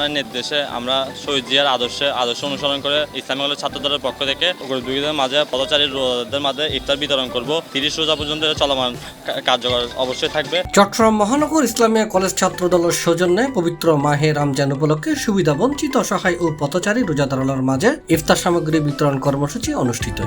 রহমানের নির্দেশে আমরা শহীদ জিয়ার আদর্শ অনুসরণ করে ইসলামী কলেজ ছাত্র দলের পক্ষ থেকে দুইদের মাঝে পথচারীদের মাঝে ইফতার বিতরণ করব। 30 রোজা পর্যন্ত চলমান কার্যকর অবশ্যই থাকবে। চট্টগ্রাম মহানগর ইসলামিয়া কলেজ ছাত্র দলের সৌজন্যে পবিত্র মাহে রমজান উপলক্ষে সুবিধা বঞ্চিত অসহায় ও পথচারী রোজাদারের মাঝে ইফতার সামগ্রী বিতরণ কর্মসূচি অনুষ্ঠিত।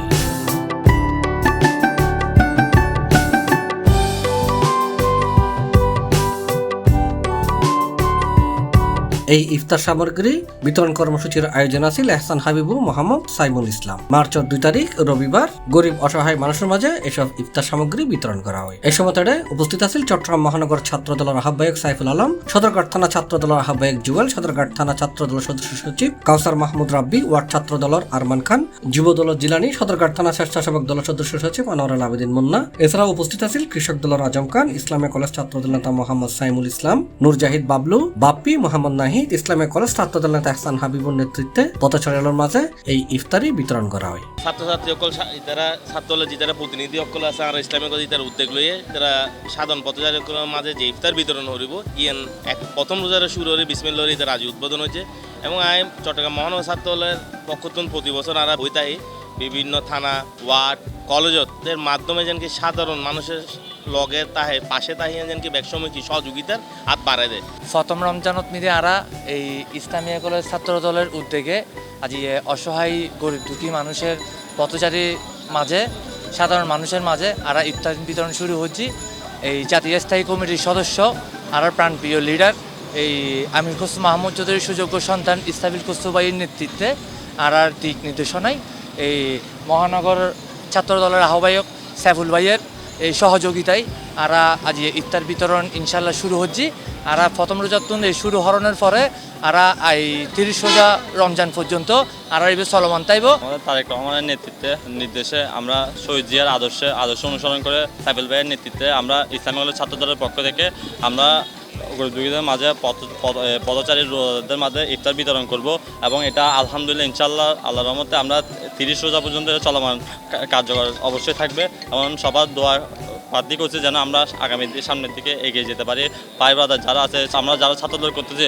এই ইফতার সামগ্রী বিতরণ কর্মসূচির আয়োজন আছিল এহসান হাবিবু মোহাম্মদ সাইমুল ইসলাম। মার্চের 2 তারিখ রবিবার গরিব অসহায় মানুষের মাঝে এসব ইফতার সামগ্রী বিতরণ করা হয়। এই সময় উপস্থিত আছিল চট্টগ্রাম মহানগর ছাত্র দলের আহ্বায়ক সাইফুল আলম, সদরঘাট থানা ছাত্র দলের আহ্বায়ক জুয়েল, সদরঘাট থানা ছাত্র দলের সদস্য সচিব কাউসার মাহমুদ রাব্বি, ওয়ার্ড ছাত্র দলের আরমান খান, যুব দলের জিলানি, সদরঘাট থানা স্বেচ্ছাসেবক দলের সদস্য সচিব আনোয়ারুল আবেদিন মুন্না। এছাড়াও উপস্থিত আছিল কৃষক দলের আজম খান, ইসলামিয়া কলেজ ছাত্র দল নেতা মোহাম্মদ সাইমুল ইসলাম, নূর জাহিদ বাবলু, বাপ্পি, মোহাম্মদ নাহিদ, ইসলামিয়া কলেজ ছাত্র দল নেতা এহসান হাবিবুর নেতৃত্বে পথচারীদের মাঝে এই ইফতারি বিতরণ করা হয়। ছাত্রছাত্রী সকল যারা ছাত্র দলের যারা প্রতিনিধি সকল আছে আর ইসলামিক কলেজ তার উদ্যোগ লইয়ে তারা সাধারণ পথচারী মাঝে যে ইফতার বিতরণ করিব ইয়েন প্রথম রোজার শুরু করে বিসমিল্লাহ তার আজ উদ্বোধন হয়েছে এবং চট্টগ্রাম মহানগর ছাত্র দলের পক্ষতন প্রতি বছর আর বইতাই বিভিন্ন থানা ওয়ার্ড কলেজের মাধ্যমে যেন কি সাধারণ মানুষের লগে তাহে পাশে তাহিয়া যেন কি ব্যবসায়িক সহযোগিতার হাত বাড়ায় দেয়। প্রথম রমজানত মিলে আরা এই ইসলামিয়া কলেজ ছাত্র দলের উদ্যোগে আজ অসহায় গরিব দুঃখী মানুষের পথচারী মাঝে সাধারণ মানুষের মাঝে আরা ইফতার বিতরণ শুরু হচ্ছে। এই জাতীয় স্থায়ী কমিটির সদস্য আর প্রাণপ্রিয় লিডার এই আমির খসরু মাহমুদ চৌধুরীর সুযোগ্য সন্তান ইস্তাবিল খসরু ভাইয়ের নেতৃত্বে আর দিক নির্দেশনায় এই মহানগর ছাত্র দলের আহ্বায়ক সাইফুল ভাইয়ের এই সহযোগিতায় আরা আজ ইফতার বিতরণ ইনশাল্লাহ শুরু হচ্ছে। আরা প্রথম রোজাতুন এই শুরু হরণের পরে আরা এই 30 রোজা রমজান পর্যন্ত আরা এই চলমান তাইব। আমাদের তারেক রহমানের নির্দেশে আমরা শহীদ জিয়ার আদর্শ অনুসরণ করে সাইফুল ভাইয়ের নেতৃত্বে আমরা ইসলামী কলেজ ছাত্র দলের পক্ষ থেকে আমরা দুইদের মাঝে পথচারীদের মাঝে ইফতার বিতরণ করব এবং এটা আলহামদুলিল্লাহ ইনশাআল্লাহ আল্লাহর রহমতে আমরা 30 রোজা পর্যন্ত চলমান কার্যকর অবশ্যই থাকবে এবং সবার দোয়া প্রার্থী করছে যেন আমরা আগামী সামনের দিকে এগিয়ে যেতে পারি। ভাই ব্রাদার যারা আছে আমরা যারা ছাত্রদল করতেছি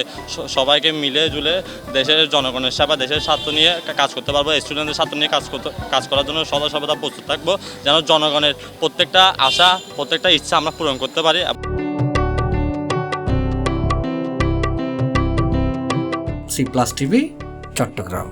সবাইকে মিলে জুলে দেশের জনগণের সেবা দেশের স্বার্থ নিয়ে কাজ করতে পারবো, স্টুডেন্টদের স্বার্থ নিয়ে কাজ করার জন্য সর্বদা প্রস্তুত থাকবো যেন জনগণের প্রত্যেকটা আশা প্রত্যেকটা ইচ্ছা আমরা পূরণ করতে পারি। C plus TV, Chittagong.